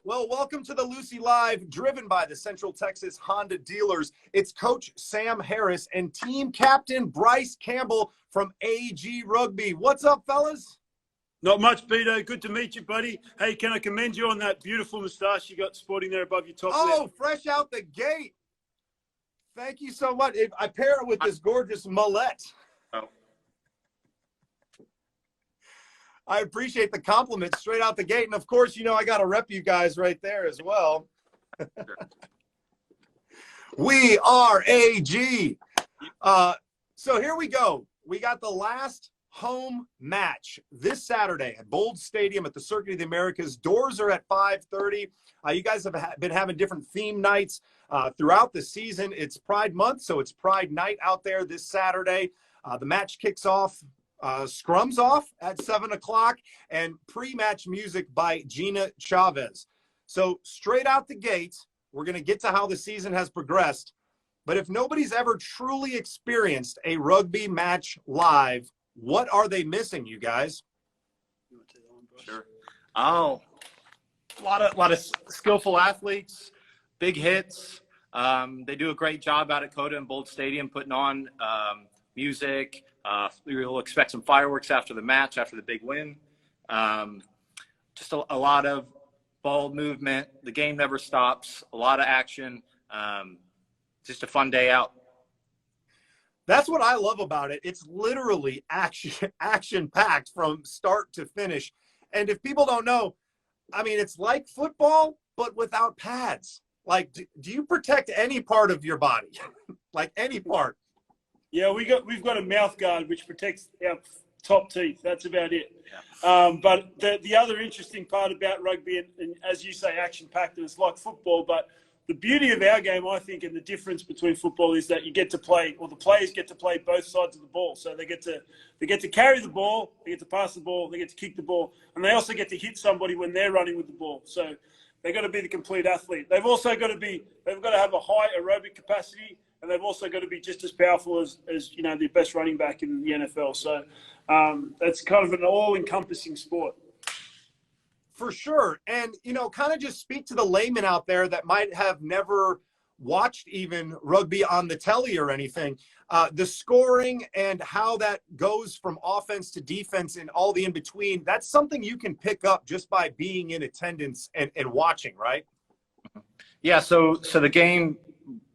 Well, welcome to the Lucy Live, driven by the Central Texas Honda dealers. It's Coach Sam Harris and team captain Bryce Campbell from AG Rugby. What's up, fellas? Not much, B-DOE. Good to meet you, buddy. Hey, can I commend you on that beautiful moustache you got sporting there above your top Oh, lip? fresh out the gate. Thank you so much. I pair it with this gorgeous mullet. Oh. I appreciate the compliment straight out the gate. And, of course, you know I got to rep you guys right there as well. We are AG. So here we go. We got the last home match this Saturday at Bold Stadium at the Circuit of the Americas. Doors are at 5:30. You guys have been having different theme nights throughout the season. It's Pride Month, so it's Pride Night out there this Saturday. The match kicks off. Scrums off at 7 o'clock and pre-match music by Gina Chavez. So straight out the gate, we're going to get to how the season has progressed. But if nobody's ever truly experienced a rugby match live, what are they missing, you guys? Sure. Oh, a lot of skillful athletes, big hits. They do a great job out at Coda and Bold Stadium putting on music. We'll expect some fireworks after the match, after the big win. Just a lot of ball movement. The game never stops. A lot of action. Just a fun day out. That's what I love about it. It's literally action-packed from start to finish. And if people don't know, I mean, it's like football, but without pads. Like, do you protect any part of your body? Like any part? Yeah, we've got a mouth guard which protects our top teeth. That's about it. Yeah. But the other interesting part about rugby, and as you say, action-packed, it's like football. But the beauty of our game, I think, and the difference between football is that you get to play, or the players get to play both sides of the ball. So they get to carry the ball, they get to pass the ball, they get to kick the ball, and they also get to hit somebody when they're running with the ball. So they've got to be the complete athlete. They've also got to have a high aerobic capacity. And they've also got to be just as powerful as you know, the best running back in the NFL. So that's kind of an all-encompassing sport. For sure. And, you know, kind of just speak to the layman out there that might have never watched even rugby on the telly or anything. The scoring and how that goes from offense to defense and all the in-between, that's something you can pick up just by being in attendance and watching, right? Yeah, so the game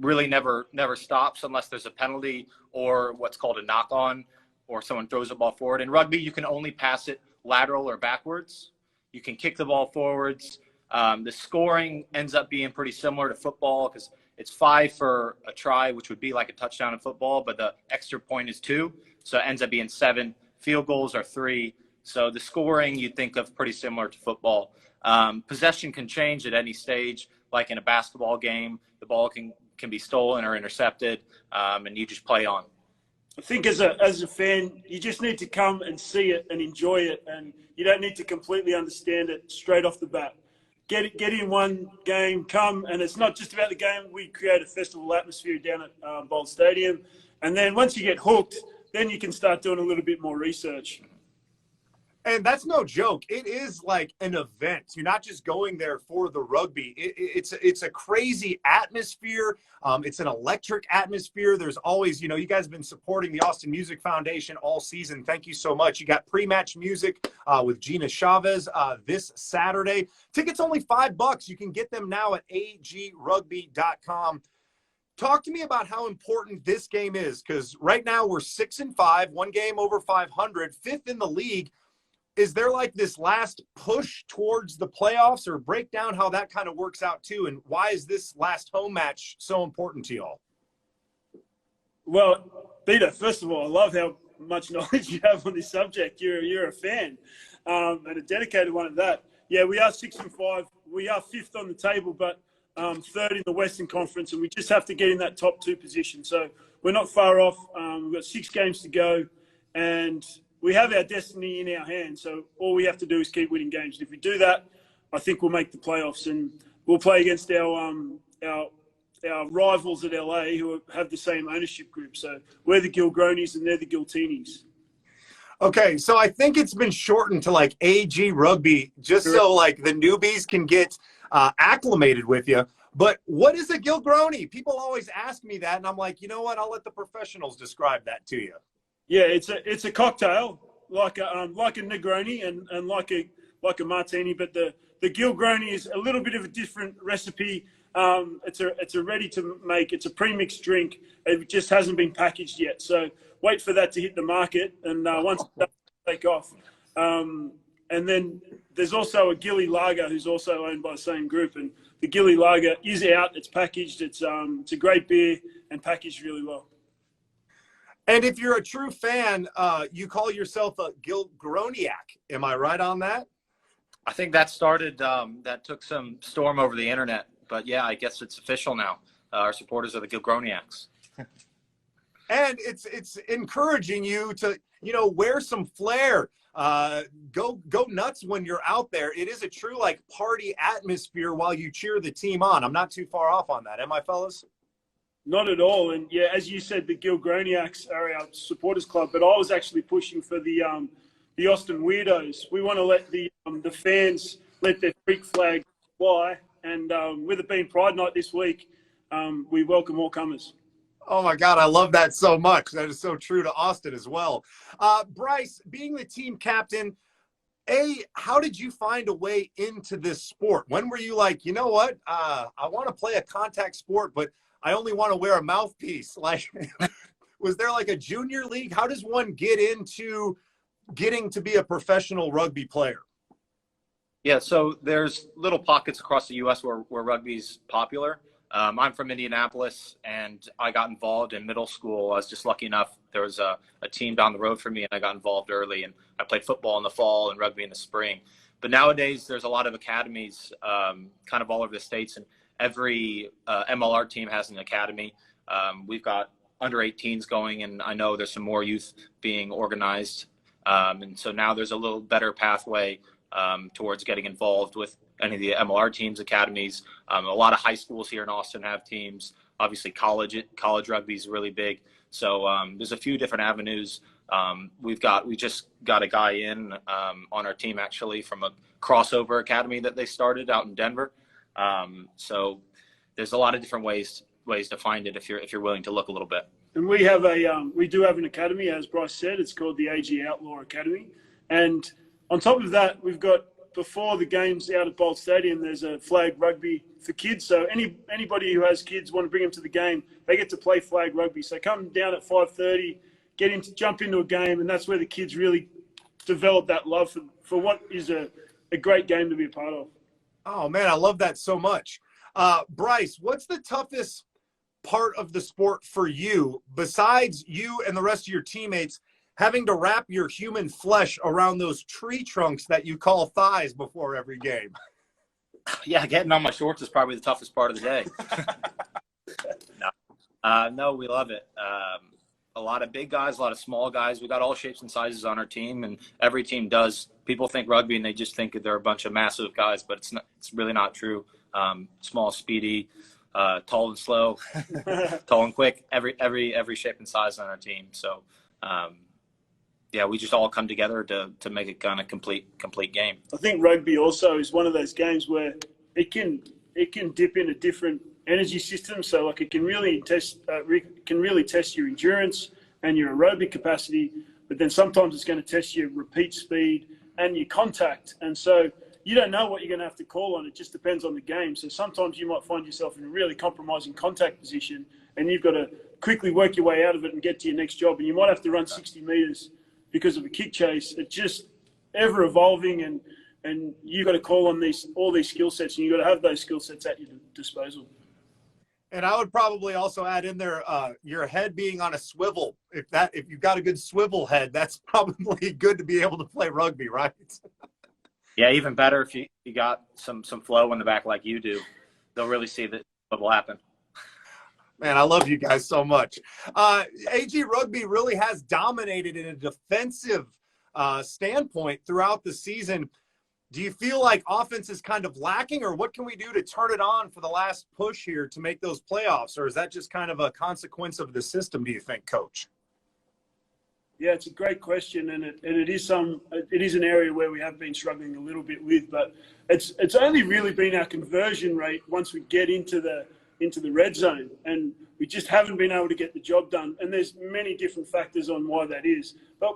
really never stops unless there's a penalty or what's called a knock-on or someone throws the ball forward. In rugby, you can only pass it lateral or backwards. You can kick the ball forwards. The scoring ends up being pretty similar to football because it's 5 for a try, which would be like a touchdown in football, but the extra point is 2. So it ends up being 7. Field goals are 3. So the scoring you'd think of pretty similar to football. Possession can change at any stage. Like in a basketball game, the ball can be stolen or intercepted, and you just play on. I think as a fan, you just need to come and see it and enjoy it, and you don't need to completely understand it straight off the bat. Get in one game, come, and it's not just about the game. We create a festival atmosphere down at Bold Stadium, and then once you get hooked, then you can start doing a little bit more research. And that's no joke. It is like an event. You're not just going there for the rugby. It's a crazy atmosphere. It's an electric atmosphere. There's always, you know, you guys have been supporting the Austin Music Foundation all season. Thank you so much. You got pre-match music with Gina Chavez this Saturday. Tickets only $5. You can get them now at agrugby.com. Talk to me about how important this game is, because right now we're 6-5, one game over 500, 5th in the league. Is there like this last push towards the playoffs, or break down how that kind of works out too? And why is this last home match so important to y'all? Well, Peter, first of all, I love how much knowledge you have on this subject. You're a fan and a dedicated one at that. Yeah, we are 6-5. We are 5th on the table, but 3rd in the Western Conference, and we just have to get in that top 2 position. So we're not far off. We've got 6 games to go, and we have our destiny in our hands, so all we have to do is keep winning games. And if we do that, I think we'll make the playoffs, and we'll play against our rivals at LA who have the same ownership group. So we're the Gilgronis and they're the Giltinis. Okay, so I think it's been shortened to like AG Rugby, just so like the newbies can get acclimated with you. But what is a Gilgroni? People always ask me that, and I'm like, you know what? I'll let the professionals describe that to you. Yeah, it's a cocktail like a Negroni and like a martini, but the Gilgroni is a little bit of a different recipe. It's a ready to make. It's a pre-mixed drink. It just hasn't been packaged yet. So wait for that to hit the market, and once it does, take off. And then there's also a Gilly Lager, who's also owned by the same group, and the Gilly Lager is out. It's packaged. It's a great beer and packaged really well. And if you're a true fan, you call yourself a Gilgroniac. Am I right on that? I think that started, that took some storm over the internet. But, yeah, I guess it's official now. Our supporters are the Gilgroniacs. And it's encouraging you to, wear some flair. Go nuts when you're out there. It is a true, like, party atmosphere while you cheer the team on. I'm not too far off on that. Am I, fellas? Not at all. And yeah, as you said, the Gilgroniacs are our supporters club, but I was actually pushing for the Austin Weirdos. We want to let the fans let their freak flag fly. And with it being Pride Night this week, we welcome all comers. Oh my God, I love that so much. That is so true to Austin as well. Bryce, being the team captain, how did you find a way into this sport? When were you like, you know what? I want to play a contact sport, but I only want to wear a mouthpiece. Like, was there like a junior league? How does one get into getting to be a professional rugby player? Yeah, so there's little pockets across the U.S. where rugby's popular. I'm from Indianapolis, and I got involved in middle school. I was just lucky enough. There was a team down the road from me, and I got involved early. And I played football in the fall and rugby in the spring. But nowadays, there's a lot of academies kind of all over the states, and every MLR team has an academy. We've got under 18s going, and I know there's some more youth being organized. And so now there's a little better pathway towards getting involved with any of the MLR teams, academies. A lot of high schools here in Austin have teams. Obviously, college rugby is really big. So there's a few different avenues. We just got a guy in on our team actually from a crossover academy that they started out in Denver. So there's a lot of different ways to find it if you're willing to look a little bit. And we do have an academy, as Bryce said. It's called the AG Outlaw Academy. And on top of that, we've got, before the games out at Bolt Stadium, there's a flag rugby for kids. So anybody who has kids want to bring them to the game, they get to play flag rugby. So come down at 5:30, jump into a game, and that's where the kids really develop that love for what is a great game to be a part of. Oh man, I love that so much. Bryce, what's the toughest part of the sport for you, besides you and the rest of your teammates having to wrap your human flesh around those tree trunks that you call thighs before every game? Yeah, getting on my shorts is probably the toughest part of the day. No, we love it. A lot of big guys, a lot of small guys. We got all shapes and sizes on our team, and every team does. People think rugby and they just think that they're a bunch of massive guys, but it's really not true. Small, speedy, tall and slow, tall and quick. Every shape and size on our team. So, yeah, we just all come together to make it kind of complete game. I think rugby also is one of those games where it can dip into different energy systems. So like it can really test your endurance and your aerobic capacity, but then sometimes it's going to test your repeat speed and your contact. And so you don't know what you're going to have to call on. It just depends on the game. So sometimes you might find yourself in a really compromising contact position, and you've got to quickly work your way out of it and get to your next job. And you might have to run 60 meters because of a kick chase. It's just ever evolving, and you've got to call on all these skill sets, and you've got to have those skill sets at your disposal. And I would probably also add in there your head being on a swivel. If you've got a good swivel head, that's probably good to be able to play rugby, right? Yeah, even better if you got some flow in the back like you do. They'll really see what will happen. Man, I love you guys so much. AG Rugby really has dominated in a defensive standpoint throughout the season. Do you feel like offense is kind of lacking, or what can we do to turn it on for the last push here to make those playoffs? Or is that just kind of a consequence of the system, do you think, Coach? Yeah, it's a great question, and it is an area where we have been struggling a little bit with, but it's only really been our conversion rate once we get into the red zone, and we just haven't been able to get the job done. And there's many different factors on why that is, but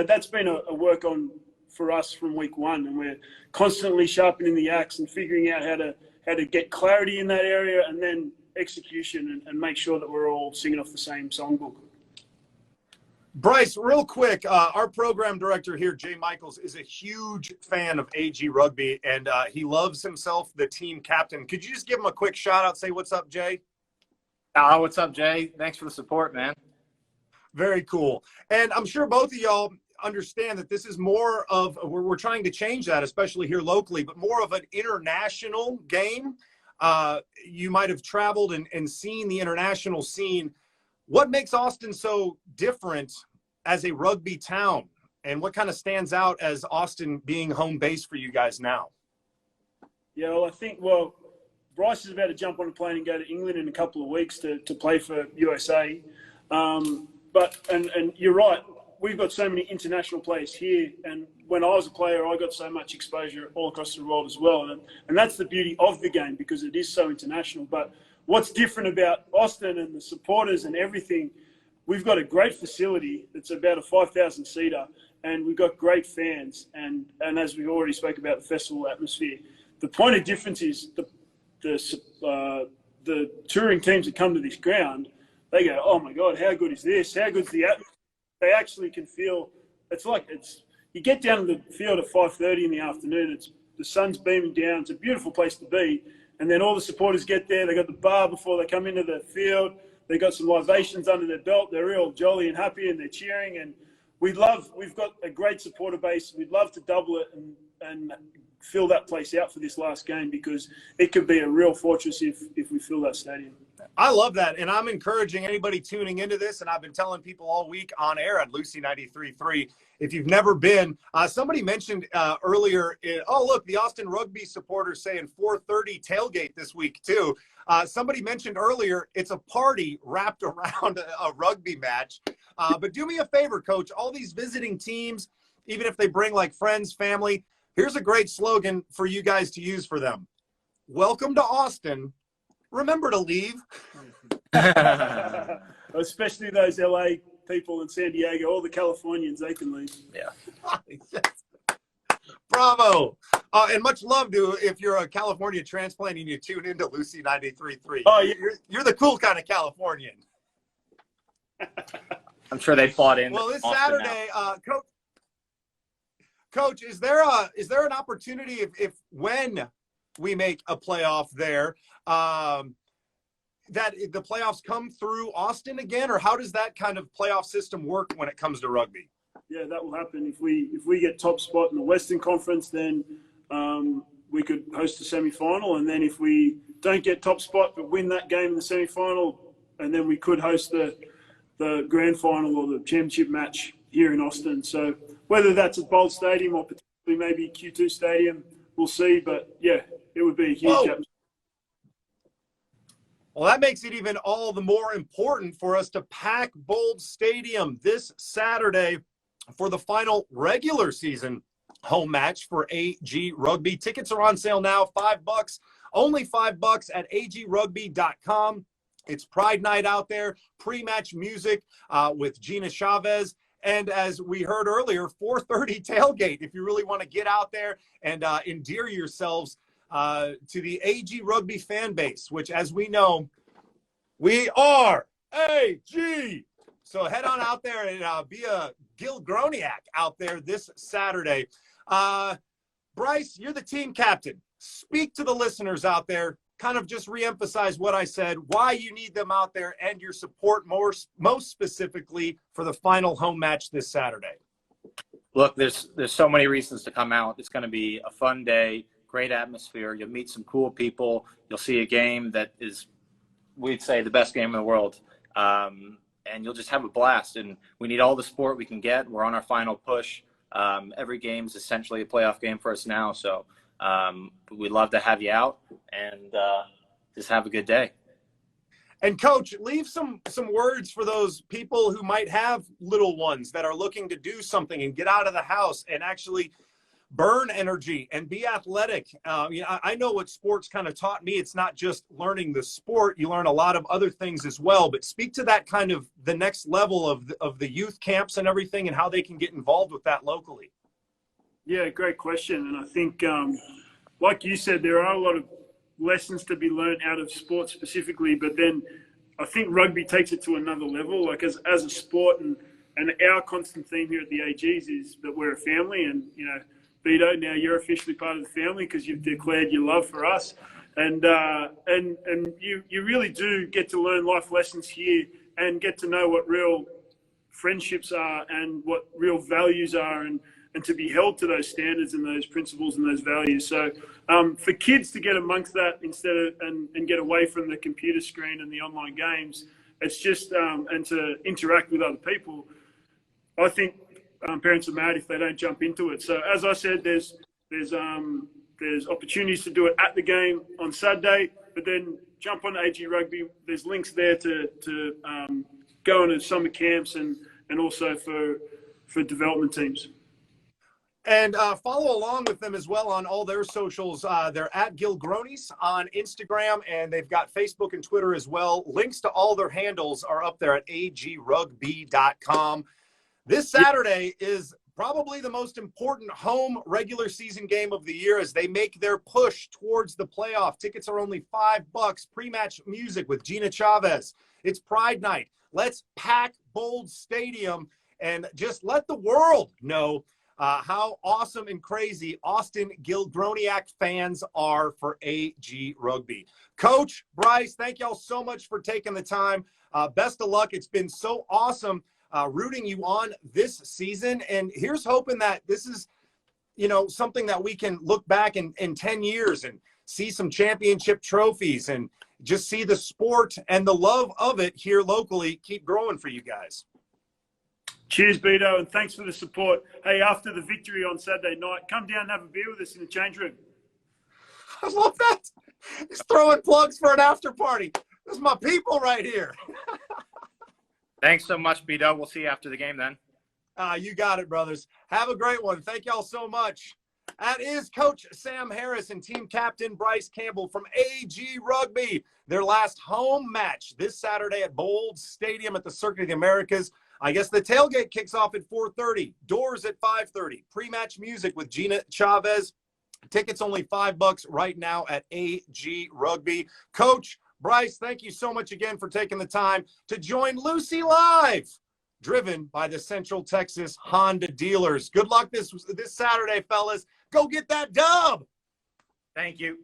that's been a work on for us from week one, and we're constantly sharpening the axe and figuring out how to get clarity in that area, and then execution and make sure that we're all singing off the same songbook. Bryce, real quick, our program director here, Jay Michaels, is a huge fan of AG Rugby, and he loves himself the team captain. Could you just give him a quick shout out, say what's up, Jay? What's up, Jay? Thanks for the support, man. Very cool. And I'm sure both of y'all understand that this is more of, we're trying to change that, especially here locally, but more of an international game. You might have traveled and seen the international scene. What makes Austin so different as a rugby town, and what kind of stands out as Austin being home base for you guys now? Yeah, well, I think, Bryce is about to jump on a plane and go to England in a couple of weeks to play for USA. But you're right, we've got so many international players here, and when I was a player, I got so much exposure all across the world as well. And that's the beauty of the game, because it is so international. But what's different about Austin and the supporters and everything, we've got a great facility that's about a 5,000 seater, and we've got great fans. And as we already spoke about the festival atmosphere, the point of difference is the touring teams that come to this ground, they go, oh my God, how good is this? How good's the atmosphere? They actually can feel, you get down to the field at 5:30 in the afternoon, the sun's beaming down, it's a beautiful place to be. And then all the supporters get there. They got the bar before they come into the field. They got some libations under their belt. They're real jolly and happy, and they're cheering. And we've got a great supporter base. We'd love to double it and fill that place out for this last game, because it could be a real fortress if we fill that stadium. I love that, and I'm encouraging anybody tuning into this, and I've been telling people all week on air at Lucy 93.3, if you've never been, somebody mentioned earlier, look, the Austin Rugby supporters saying 4:30 tailgate this week too. Somebody mentioned earlier, it's a party wrapped around a rugby match. But do me a favor, Coach, all these visiting teams, even if they bring like friends, family, here's a great slogan for you guys to use for them. Welcome to Austin. Remember to leave. Especially those LA people in San Diego, all the Californians, they can leave. Yeah. Yes. Bravo. And much love to, if you're a California transplant and you tune into Lucy 93.3. Oh, yeah. You're the cool kind of Californian. I'm sure they fought in. Well, this Austin Saturday, Coach, is there an opportunity if when we make a playoff there, that the playoffs come through Austin again, or how does that kind of playoff system work when it comes to rugby? Yeah, that will happen. If we get top spot in the Western Conference, then we could host a semi-final, and then if we don't get top spot but win that game in the semi-final, and then we could host the grand final or the championship match here in Austin. So whether that's at Bold Stadium or potentially maybe Q2 Stadium, we'll see. But yeah, it would be a huge atmosphere. Well, that makes it even all the more important for us to pack Bold Stadium this Saturday for the final regular season home match for AG Rugby. Tickets are on sale now, $5, only $5 at agrugby.com. It's Pride Night out there, pre-match music with Gina Chavez. And as we heard earlier, 4:30 tailgate if you really want to get out there and endear yourselves to the AG Rugby fan base, which, as we know, we are AG. So head on out there and be a Gilgroniac out there this Saturday. Bryce, you're the team captain. Speak to the listeners out there. Kind of just reemphasize what I said, why you need them out there, and your support most specifically for the final home match this Saturday. Look, there's so many reasons to come out. It's going to be a fun day, great atmosphere. You'll meet some cool people. You'll see a game that is, we'd say, the best game in the world. And you'll just have a blast. And we need all the support we can get. We're on our final push. Every game is essentially a playoff game for us now. So we'd love to have you out and just have a good day. And Coach, leave some words for those people who might have little ones that are looking to do something and get out of the house and actually burn energy and be athletic. I know what sports kind of taught me. It's not just learning the sport. You learn a lot of other things as well. But speak to that kind of the next level of the youth camps and everything and how they can get involved with that locally. Yeah, great question. And I think, like you said, there are a lot of lessons to be learned out of sports specifically, but then I think rugby takes it to another level. Like as a sport, and our constant theme here at the AGs is that we're a family, and B-DOE, now you're officially part of the family because you've declared your love for us, and you really do get to learn life lessons here and get to know what real friendships are and what real values are, and to be held to those standards and those principles and those values. So for kids to get amongst that instead of and get away from the computer screen and the online games, it's just and to interact with other people, I think parents are mad if they don't jump into it. So as I said, there's opportunities to do it at the game on Saturday, but then jump on AG Rugby. There's links there to go into summer camps and also for development teams. And follow along with them as well on all their socials. They're at Gilgronis on Instagram, and they've got Facebook and Twitter as well. Links to all their handles are up there at agrugby.com. This Saturday is probably the most important home regular season game of the year as they make their push towards the playoff. Tickets are only $5. PreMatch music with Gina Chavez. It's Pride Night. Let's pack Bold Stadium and just let the world know how awesome and crazy Austin Gilgroniak fans are for AG Rugby. Coach, Bryce, thank y'all so much for taking the time. Best of luck. It's been so awesome rooting you on this season. And here's hoping that this is, something that we can look back in 10 years and see some championship trophies and just see the sport and the love of it here locally keep growing for you guys. Cheers, B-DOE, and thanks for the support. Hey, after the victory on Saturday night, come down and have a beer with us in the change room. I love that. He's throwing plugs for an after party. This is my people right here. Thanks so much, B-DOE. We'll see you after the game then. You got it, brothers. Have a great one. Thank y'all so much. That is Coach Sam Harris and team captain Bryce Campbell from AG Rugby. Their last home match this Saturday at Bold Stadium at the Circuit of the Americas. I guess the tailgate kicks off at 4:30. Doors at 5:30. Pre-match music with Gina Chavez. Tickets only $5 right now at AG Rugby. Coach Bryce, thank you so much again for taking the time to join Lucy Live, driven by the Central Texas Honda dealers. Good luck this Saturday, fellas. Go get that dub. Thank you.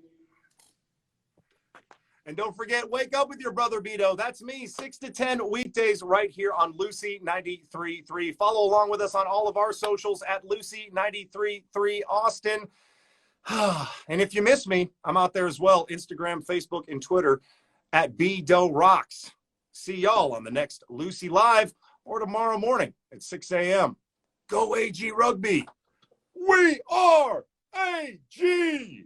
And don't forget, wake up with your brother B-DOE. That's me, 6 to 10 weekdays right here on Lucy 93.3. Follow along with us on all of our socials at Lucy 93.3 Austin. And if you miss me, I'm out there as well, Instagram, Facebook, and Twitter at B-DOE Rocks. See y'all on the next Lucy Live or tomorrow morning at 6 a.m. Go AG Rugby. We are AG.